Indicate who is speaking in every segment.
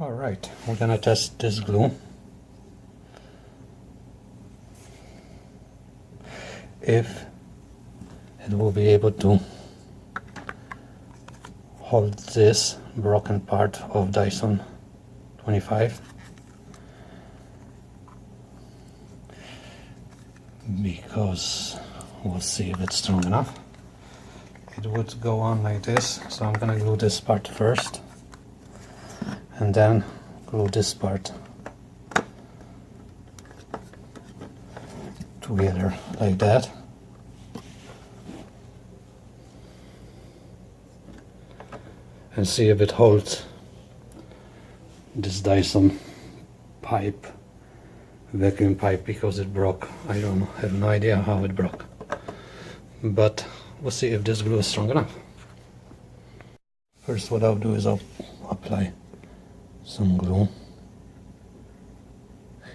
Speaker 1: Alright, we're gonna test this glue. If it will be able to hold this broken part of Dyson 25, because we'll see if it's strong enough. It would go on like this, so I'm gonna glue this part first and then glue this part together like that. And see if it holds this Dyson pipe, vacuum pipe, because it broke. I have no idea how it broke, but we'll see if this glue is strong enough. First, what I'll do is I'll apply some glue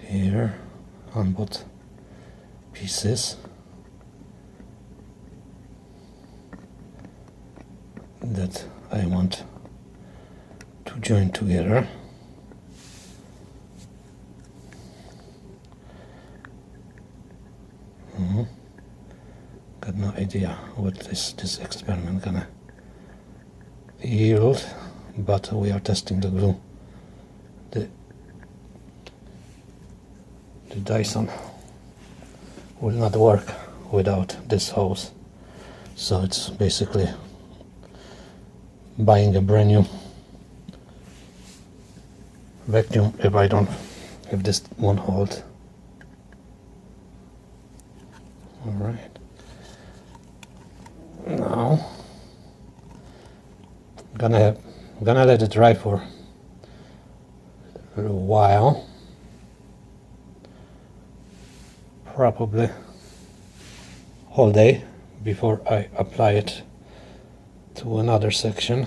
Speaker 1: here on both pieces that I want to join together. Got no idea what this experiment gonna yield, but we are testing the glue. The Dyson will not work without this hose, so it's basically buying a brand new vacuum if this won't hold. All right, now I'm gonna let it dry for a little while, probably whole day, before I apply it to another section.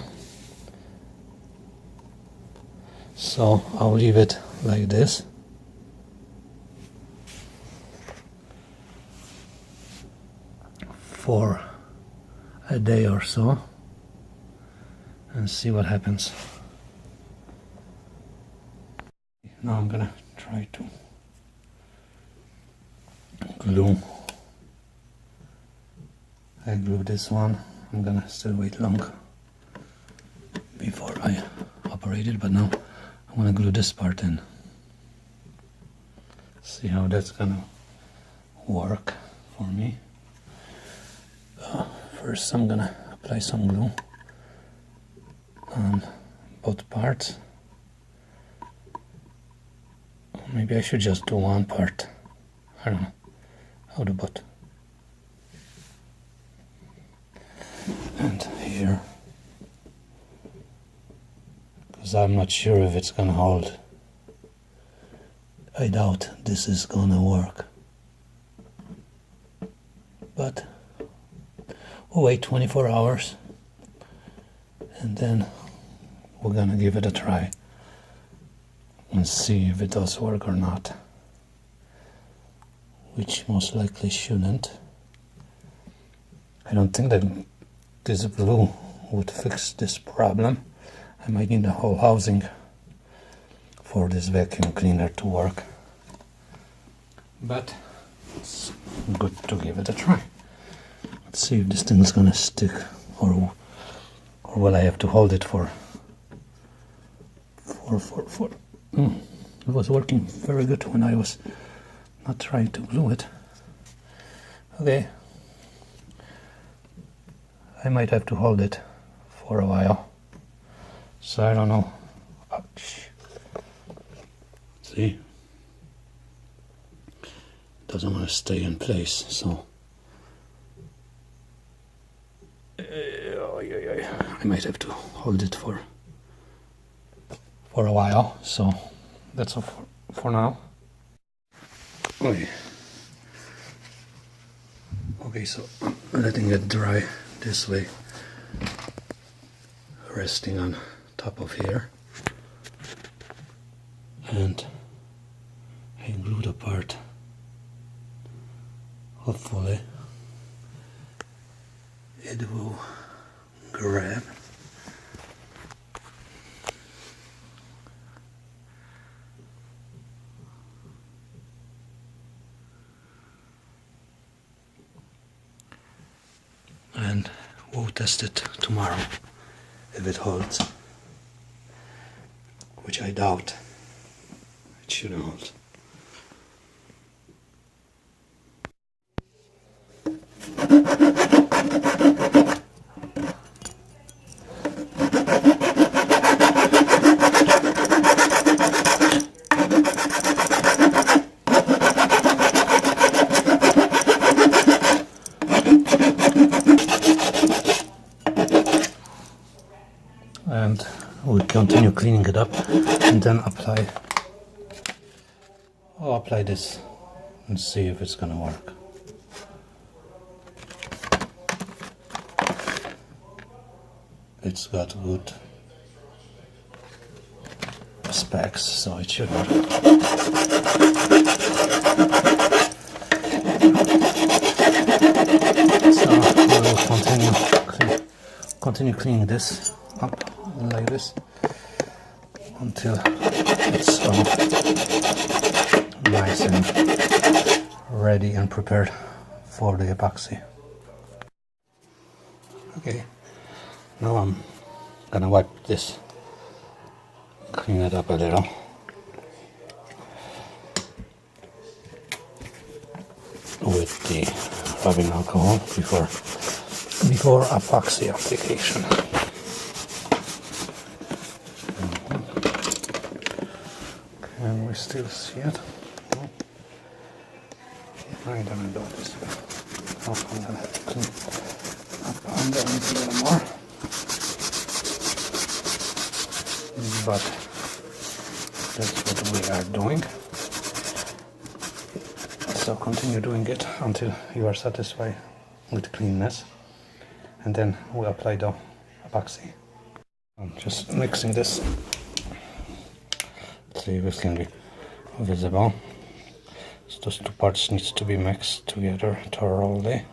Speaker 1: So I'll leave it like this. For a day or so and see what happens. Now I'm gonna try to glue. I glued this one. I'm gonna still wait long before I operate it, but now I'm gonna glue this part in. See how that's gonna work for me. First I'm gonna apply some glue on both parts. Maybe I should just do one part. I don't know. How do both? And here, because I'm not sure if it's gonna hold. I doubt this is gonna work, but we'll wait 24 hours and then we're gonna give it a try and see if it does work or not, which most likely shouldn't. I don't think that this glue would fix this problem. I might need the whole housing for this vacuum cleaner to work, but it's good to give it a try. Let's see if this thing is gonna stick, or will I have to hold it for. It was working very good when I was not trying to glue it. Okay, I might have to hold it for a while, so I don't know. Ouch. See, it doesn't want to stay in place, so I might have to hold it for a while, so that's all for now. Okay, so I'm letting it dry this way, resting on top of here, and I glued apart. Hopefully it will grab We'll test it tomorrow if it holds, which I doubt. It shouldn't hold. And we'll continue cleaning it up and then I'll apply this and see if it's gonna work. It's got good specs, so it should work. So we will continue cleaning this up like this until it's nice and ready and prepared for the epoxy. Okay, now I'm gonna wipe this, clean it up a little. With the rubbing alcohol before epoxy application. Can we still see it? No. I don't do this. I'm gonna have to clean up underneath a little more. But that's what we are doing. So continue doing it until you are satisfied with cleanness, and then we'll apply the epoxy. I'm just mixing this. Let's see if this can be visible. So those two parts needs to be mixed together thoroughly.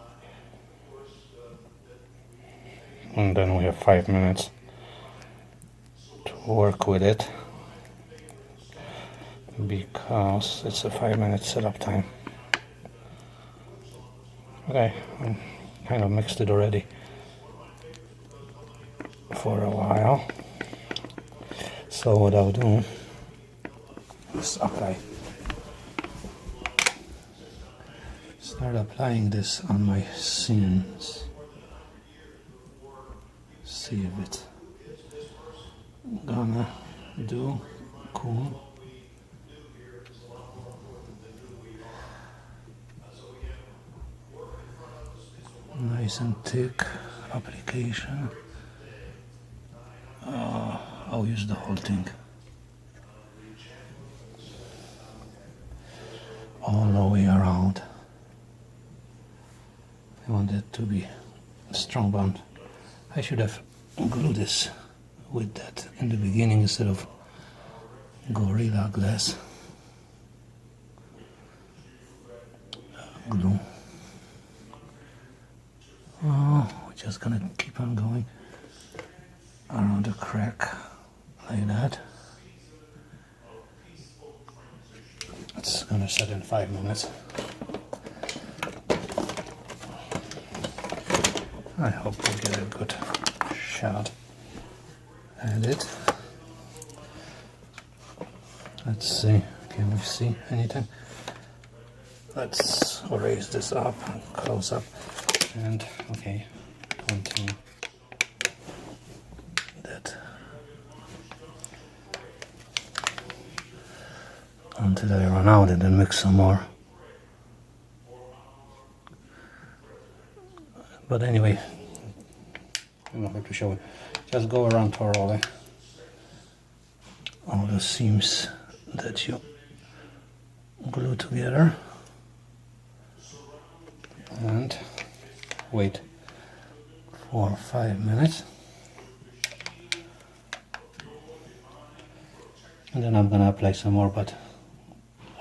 Speaker 1: And then we have 5 minutes to work with it, because it's a 5-minute setup time. Okay, I kind of mixed it already for a while. So what I'll do is start applying this on my seams. See if it's gonna do cool. Nice and thick application. I'll use the whole thing. All the way around. I want it to be strong bound. I should have glued this with that in the beginning instead of Gorilla Glass glue. Oh, we're just gonna keep on going around the crack like that. It's gonna set in 5 minutes. I hope we get a good shot at it. Let's see, can we see anything? Let's raise this up and close up. And okay, continue that until I run out, and then mix some more. But anyway, I don't have to show it. Just go around thoroughly all the seams that you glue together, and wait for 5 minutes, and then I'm gonna apply some more, but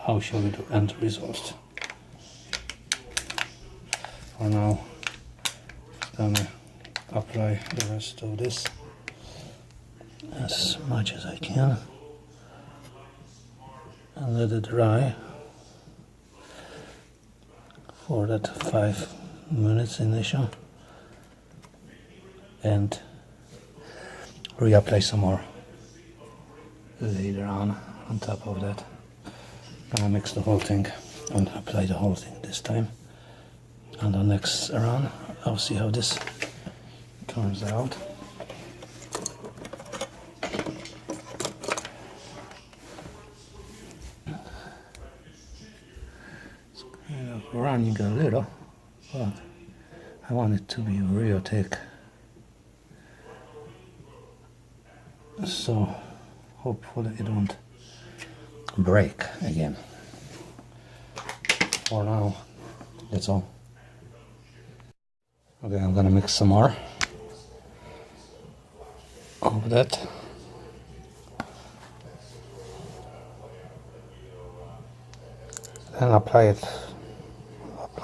Speaker 1: I'll show you the end result. For now, I'm gonna apply the rest of this as much as I can and let it dry for that 5 minutes initial. and reapply some more later on top of that. Gonna mix the whole thing and apply the whole thing this time. And the next run, I'll see how this turns out. It's kind of running a little, but I want it to be real thick. So hopefully it won't break again. For now, that's all. Okay, I'm gonna mix some more of that. Then apply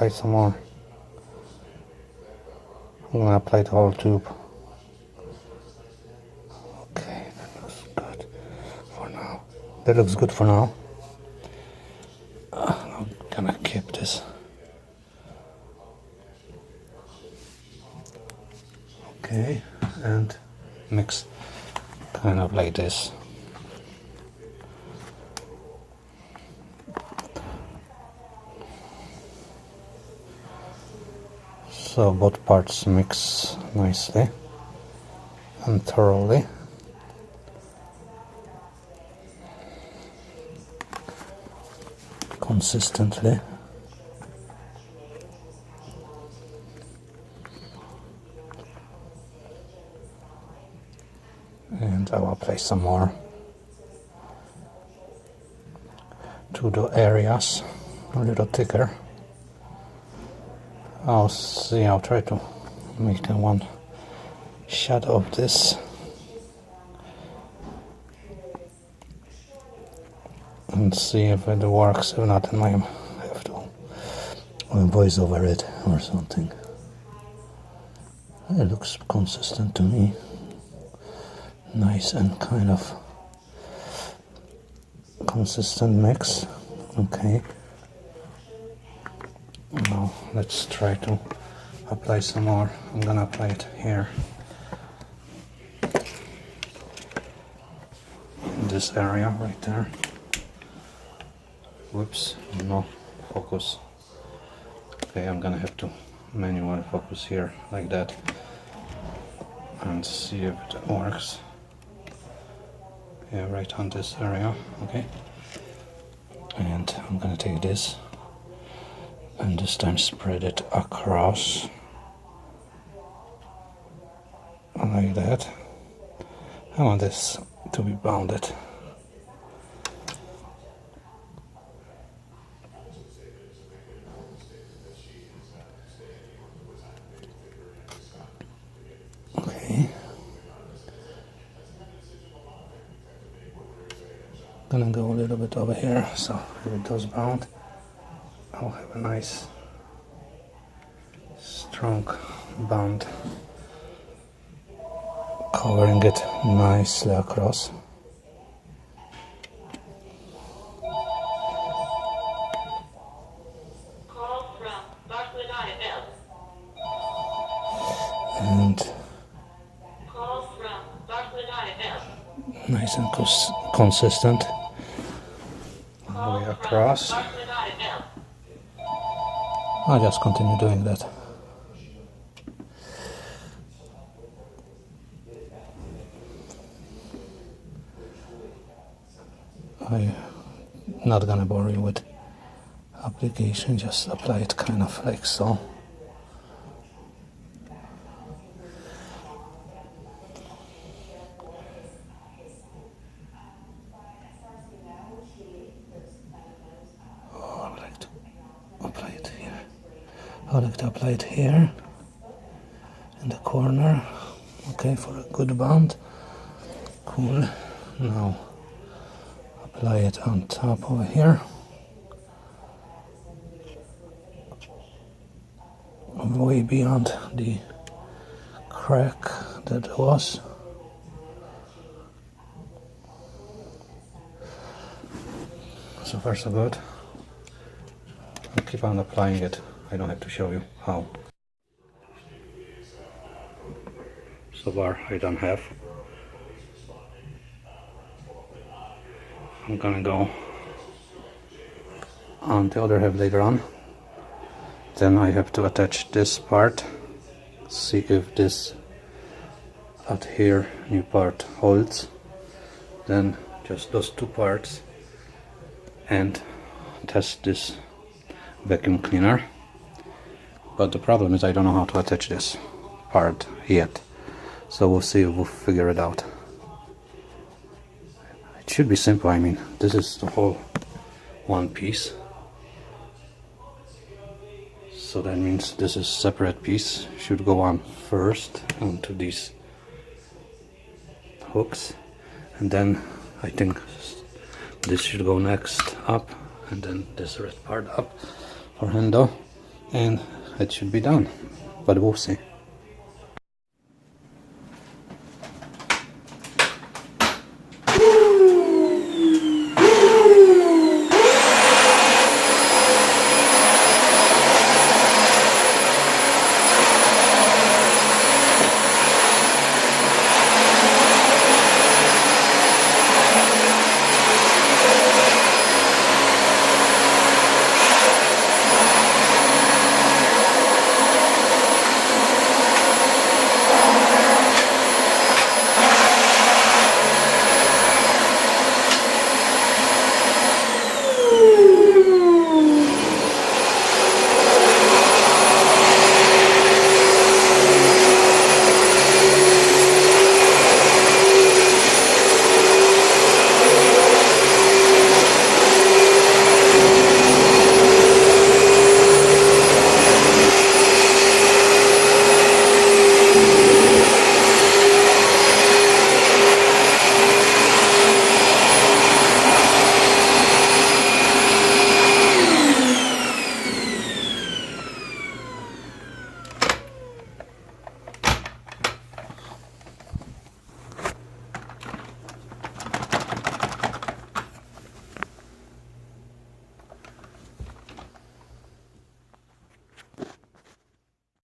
Speaker 1: some more. I'm gonna apply the whole tube. Okay, that looks good for now. That looks good for now. I'm gonna keep this. Okay, and mix kind of like this. So both parts mix nicely and thoroughly. Consistently. And I will apply some more to the areas, a little thicker. I'll try to make one shot of this and see if it works. If not, then I have to voice over it or something. It looks consistent to me. Nice and kind of consistent mix. Okay. Now let's try to apply some more. I'm gonna apply it here. In this area right there. Whoops, no focus. Okay, I'm gonna have to manually focus here like that and see if it works. Yeah, right on this area, okay. And I'm gonna take this and this time spread it across like that. I want this to be bounded. Okay. Gonna go a little bit over here, so if it does bound, I'll have a nice strong band covering it nicely across. And nice and consistent all the way across. I'll just continue doing that. I'm not gonna bore you with application, just apply it kind of like so. Oh, I like to apply it here. I like to apply it here in the corner. Okay, for a good band. Cool. Now apply it on top over here. Way beyond the crack that was. So far so good. I'll keep on applying it. I don't have to show you how. So far I don't have. I'm gonna go on the other half later on. Then I have to attach this part, see if this adhere new part holds. Then just those two parts and test this vacuum cleaner. But the problem is I don't know how to attach this part yet, so we'll see if we'll figure it out. It should be simple. I mean, this is the whole one piece, so that means this is separate piece, should go on first onto these hooks, and then I think this should go next up, and then this red part up for handle, and it should be done, but we'll see.